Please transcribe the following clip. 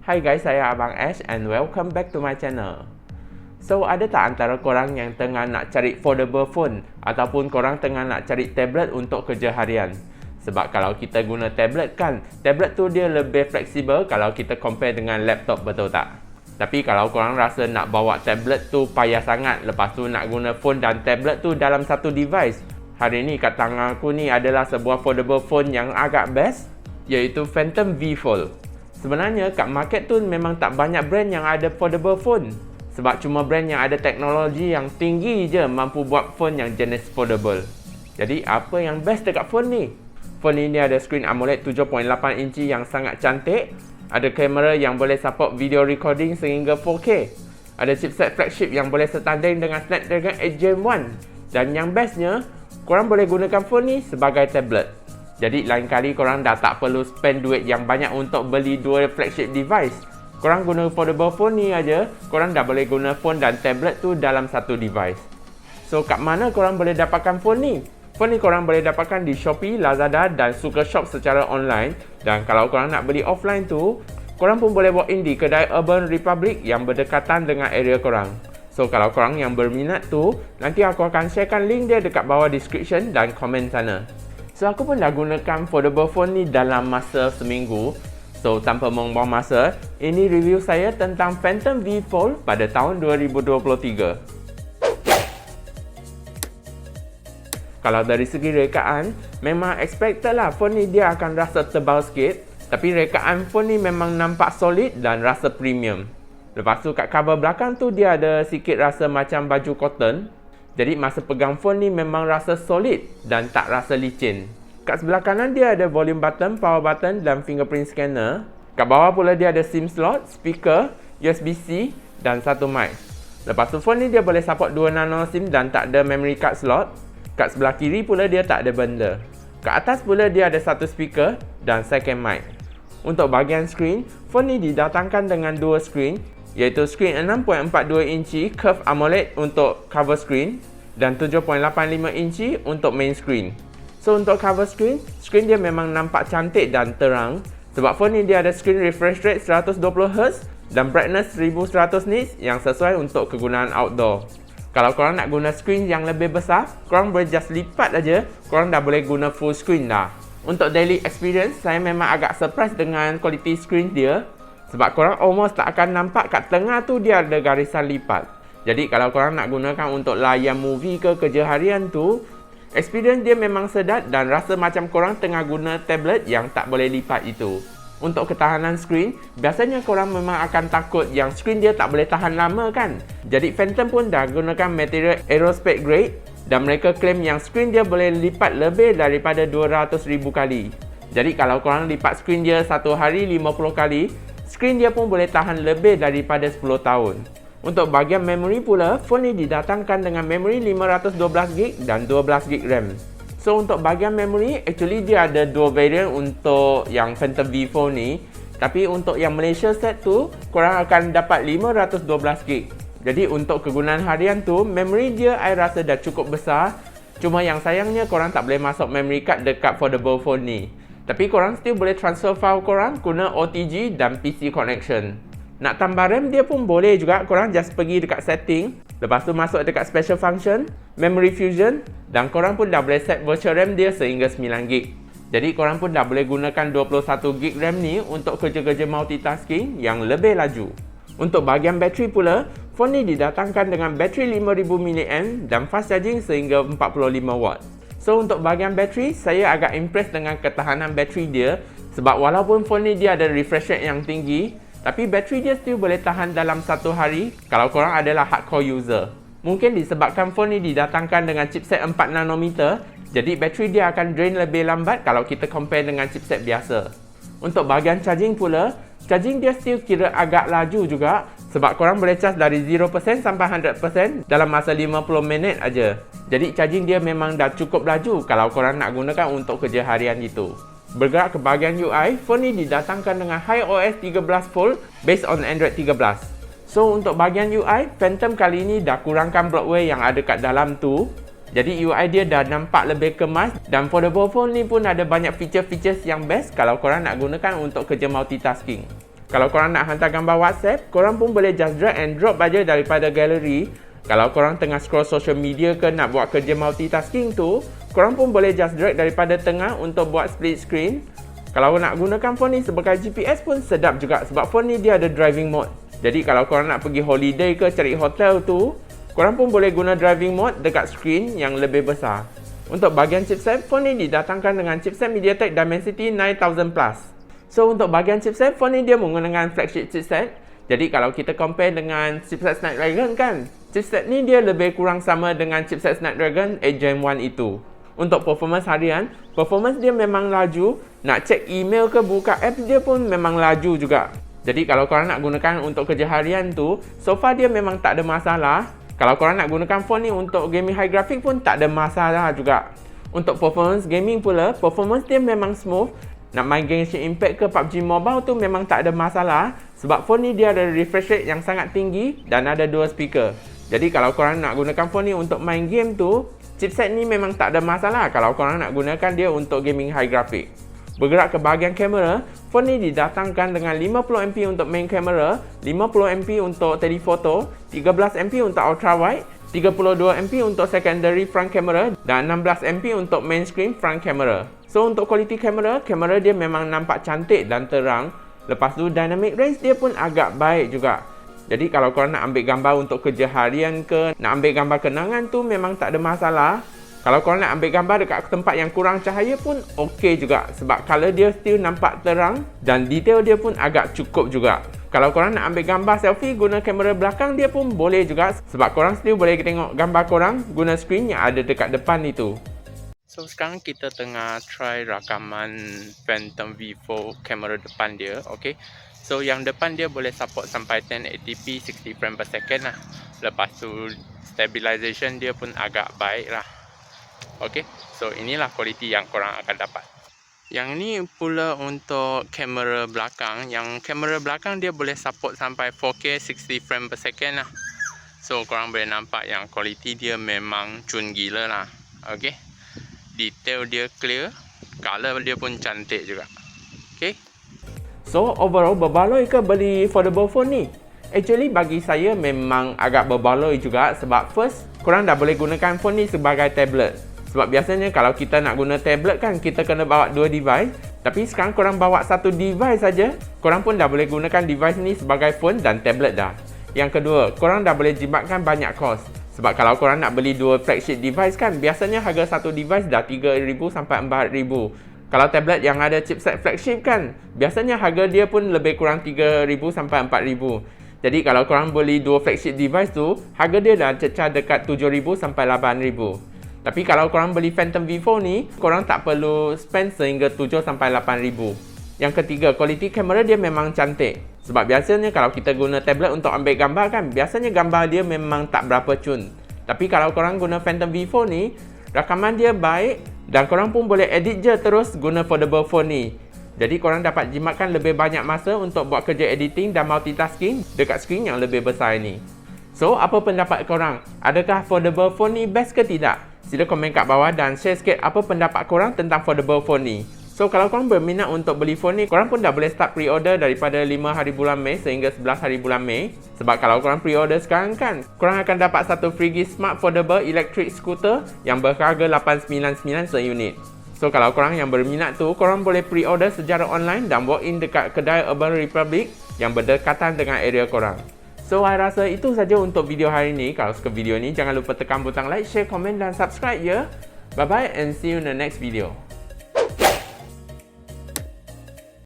Hai guys, saya Abang Ash and welcome back to my channel. So, ada tak antara korang yang tengah nak cari foldable phone ataupun korang tengah nak cari tablet untuk kerja harian? Sebab kalau kita guna tablet kan, tablet tu dia lebih fleksibel kalau kita compare dengan laptop, betul tak? Tapi kalau korang rasa nak bawa tablet tu payah sangat, lepas tu nak guna phone dan tablet tu dalam satu device, hari ni kat tangan aku ni adalah sebuah foldable phone yang agak best, iaitu Phantom V Fold. Sebenarnya kat market tu memang tak banyak brand yang ada foldable phone. Sebab cuma brand yang ada teknologi yang tinggi je mampu buat phone yang jenis foldable. Jadi apa yang best dekat phone ni? Phone ini ada skrin AMOLED 7.8 inci yang sangat cantik. Ada kamera yang boleh support video recording sehingga 4K. Ada chipset flagship yang boleh setanding dengan Snapdragon 8 Gen 1. Dan yang bestnya, korang boleh gunakan phone ni sebagai tablet. Jadi lain kali korang dah tak perlu spend duit yang banyak untuk beli dua flagship device. Korang guna foldable phone ni aja, korang dah boleh guna phone dan tablet tu dalam satu device. So kat mana korang boleh dapatkan phone ni? Phone ni korang boleh dapatkan di Shopee, Lazada dan Supershop secara online. Dan kalau korang nak beli offline tu, korang pun boleh walk in di kedai Urban Republic yang berdekatan dengan area korang. So kalau korang yang berminat tu, nanti aku akan sharekan link dia dekat bawah description dan komen sana. So aku pun dah gunakan foldable phone ni dalam masa seminggu. So tanpa membuang masa, ini review saya tentang Phantom V Fold pada tahun 2023. Kalau dari segi rekaan, memang expected lah phone ni dia akan rasa tebal sikit. Tapi rekaan phone ni memang nampak solid dan rasa premium. Lepas tu kat cover belakang tu dia ada sikit rasa macam baju cotton. Jadi masa pegang phone ni memang rasa solid dan tak rasa licin. Kat sebelah kanan dia ada volume button, power button dan fingerprint scanner. Kat bawah pula dia ada SIM slot, speaker, USB-C dan satu mic. Lepas tu phone ni dia boleh support 2 nano SIM dan tak ada memory card slot. Kat sebelah kiri pula dia tak ada benda. Kat atas pula dia ada satu speaker dan second mic. Untuk bahagian skrin, phone ni didatangkan dengan dua skrin, iaitu skrin 6.42 inci Curve AMOLED untuk cover screen dan 7.85 inci untuk main screen. So untuk cover screen dia memang nampak cantik dan terang sebab phone ni dia ada screen refresh rate 120Hz dan brightness 1100 nits yang sesuai untuk kegunaan outdoor. Kalau korang nak guna screen yang lebih besar, korang boleh just lipat aja, korang dah boleh guna full screen dah. Untuk daily experience, saya memang agak surprise dengan quality screen dia sebab korang almost tak akan nampak kat tengah tu dia ada garisan lipat. Jadi kalau korang nak gunakan untuk layan movie ke kerja harian tu, experience dia memang sedap dan rasa macam korang tengah guna tablet yang tak boleh lipat itu. Untuk ketahanan skrin, biasanya korang memang akan takut yang skrin dia tak boleh tahan lama kan? Jadi Phantom pun dah gunakan material aerospace grade dan mereka claim yang skrin dia boleh lipat lebih daripada 200,000 kali. Jadi kalau korang lipat skrin dia satu hari 50 kali, skrin dia pun boleh tahan lebih daripada 10 tahun. Untuk bahagian memory pula, phone ni didatangkan dengan memory 512GB dan 12GB RAM. So untuk bahagian memory, actually dia ada dua variant untuk yang Phantom V Fold ni. Tapi untuk yang Malaysia set tu, korang akan dapat 512GB. Jadi untuk kegunaan harian tu, memory dia I rasa dah cukup besar. Cuma yang sayangnya korang tak boleh masuk memory card dekat foldable phone ni. Tapi korang still boleh transfer file korang guna OTG dan PC connection. Nak tambah RAM dia pun boleh juga, korang just pergi dekat setting. Lepas tu masuk dekat special function, memory fusion dan korang pun dah boleh set virtual RAM dia sehingga 9GB. Jadi korang pun dah boleh gunakan 21GB RAM ni untuk kerja-kerja multitasking yang lebih laju. Untuk bahagian bateri pula, phone ni didatangkan dengan bateri 5000 mAh dan fast charging sehingga 45W. So untuk bahagian bateri, saya agak impress dengan ketahanan bateri dia sebab walaupun phone ni dia ada refresh rate yang tinggi, tapi bateri dia still boleh tahan dalam satu hari kalau korang adalah hardcore user. Mungkin disebabkan phone ni didatangkan dengan chipset 4nm, jadi bateri dia akan drain lebih lambat kalau kita compare dengan chipset biasa. Untuk bahagian charging pula, charging dia still kira agak laju juga sebab korang boleh charge dari 0% sampai 100% dalam masa 50 minit aja. Jadi charging dia memang dah cukup laju kalau korang nak gunakan untuk kerja harian itu. Bergerak ke bahagian UI, phone ni didatangkan dengan iOS 13 Full based on Android 13. So untuk bahagian UI, Phantom kali ini dah kurangkan bloatware yang ada kat dalam tu. Jadi UI dia dah nampak lebih kemas dan foldable phone ni pun ada banyak feature-features yang best kalau korang nak gunakan untuk kerja multitasking. Kalau korang nak hantar gambar WhatsApp, korang pun boleh just drag and drop aja daripada galeri. Kalau korang tengah scroll social media ke nak buat kerja multitasking tu, korang pun boleh just drag daripada tengah untuk buat split screen. Kalau nak gunakan phone ni sebagai GPS pun sedap juga sebab phone ni dia ada driving mode. Jadi kalau korang nak pergi holiday ke cari hotel tu, korang pun boleh guna driving mode dekat screen yang lebih besar. Untuk bahagian chipset, phone ni didatangkan dengan chipset MediaTek Dimensity 9000 Plus. So untuk bahagian chipset, phone ni dia menggunakan flagship chipset. Jadi kalau kita compare dengan chipset Snapdragon kan, chipset ni dia lebih kurang sama dengan chipset Snapdragon 8 Gen 1 itu. Untuk performance harian, performance dia memang laju. Nak cek email ke buka apps dia pun memang laju juga. Jadi kalau korang nak gunakan untuk kerja harian tu, so far dia memang tak ada masalah. Kalau korang nak gunakan phone ni untuk gaming high graphic pun tak ada masalah juga. Untuk performance gaming pula, performance dia memang smooth. Nak main Genshin Impact ke PUBG Mobile tu memang tak ada masalah. Sebab phone ni dia ada refresh rate yang sangat tinggi dan ada dual speaker. Jadi kalau korang nak gunakan phone ni untuk main game tu, chipset ni memang tak ada masalah kalau korang nak gunakan dia untuk gaming high graphic. Bergerak ke bahagian kamera, phone ni didatangkan dengan 50MP untuk main kamera, 50MP untuk telephoto, 13MP untuk ultra wide, 32MP untuk secondary front camera dan 16MP untuk main screen front camera. So untuk kualiti kamera, kamera dia memang nampak cantik dan terang. Lepas tu dynamic range dia pun agak baik juga. Jadi kalau korang nak ambil gambar untuk kerja harian ke, nak ambil gambar kenangan tu memang tak ada masalah. Kalau korang nak ambil gambar dekat tempat yang kurang cahaya pun okey juga. Sebab color dia still nampak terang dan detail dia pun agak cukup juga. Kalau korang nak ambil gambar selfie guna kamera belakang dia pun boleh juga. Sebab korang still boleh tengok gambar korang guna screen yang ada dekat depan itu. So sekarang kita tengah try rakaman Phantom V4 kamera depan dia, okay. So yang depan dia boleh support sampai 1080p 60 frame per second lah. Lepas tu stabilization dia pun agak baik lah. Okay, so inilah kualiti yang korang akan dapat. Yang ni pula untuk kamera belakang. Yang kamera belakang dia boleh support sampai 4K 60 frame per second lah. So korang boleh nampak yang kualiti dia memang cun gila lah. Okay, detail dia clear, color dia pun cantik juga. Okay. So overall berbaloi ke beli foldable phone ni? Actually bagi saya memang agak berbaloi juga sebab first, korang dah boleh gunakan phone ni sebagai tablet. Sebab biasanya kalau kita nak guna tablet kan, kita kena bawa dua device. Tapi sekarang korang bawa satu device saja, korang pun dah boleh gunakan device ni sebagai phone dan tablet dah. Yang kedua, korang dah boleh jimatkan banyak kos. Sebab kalau korang nak beli dua flagship device kan, biasanya harga satu device dah 3,000 sampai 4,000. Kalau tablet yang ada chipset flagship kan, biasanya harga dia pun lebih kurang 3,000 sampai 4,000. Jadi kalau korang beli dua flagship device tu, harga dia dah cecah dekat 7,000 sampai 8,000. Tapi kalau korang beli Phantom V4 ni, korang tak perlu spend sehingga 7 sampai 8,000. Yang ketiga, kualiti kamera dia memang cantik. Sebab biasanya kalau kita guna tablet untuk ambil gambar kan, biasanya gambar dia memang tak berapa cun. Tapi kalau korang guna Phantom V4 ni, rakaman dia baik dan korang pun boleh edit je terus guna foldable phone ni. Jadi korang dapat jimatkan lebih banyak masa untuk buat kerja editing dan multitasking dekat skrin yang lebih besar ini. So, apa pendapat korang? Adakah foldable phone ni best ke tidak? Sila komen kat bawah dan share sikit apa pendapat korang tentang foldable phone ni. So, kalau korang berminat untuk beli phone ni, korang pun dah boleh start pre-order daripada 5 hari bulan Mei sehingga 11 hari bulan Mei. Sebab kalau korang pre-order sekarang kan, korang akan dapat satu free gift smart foldable electric scooter yang berharga 899 seunit. So, kalau korang yang berminat tu, korang boleh pre-order secara online dan walk-in dekat kedai Urban Republic yang berdekatan dengan area korang. So, I rasa itu saja untuk video hari ni. Kalau suka video ni, jangan lupa tekan butang like, share, komen dan subscribe ya. Bye-bye and see you in the next video.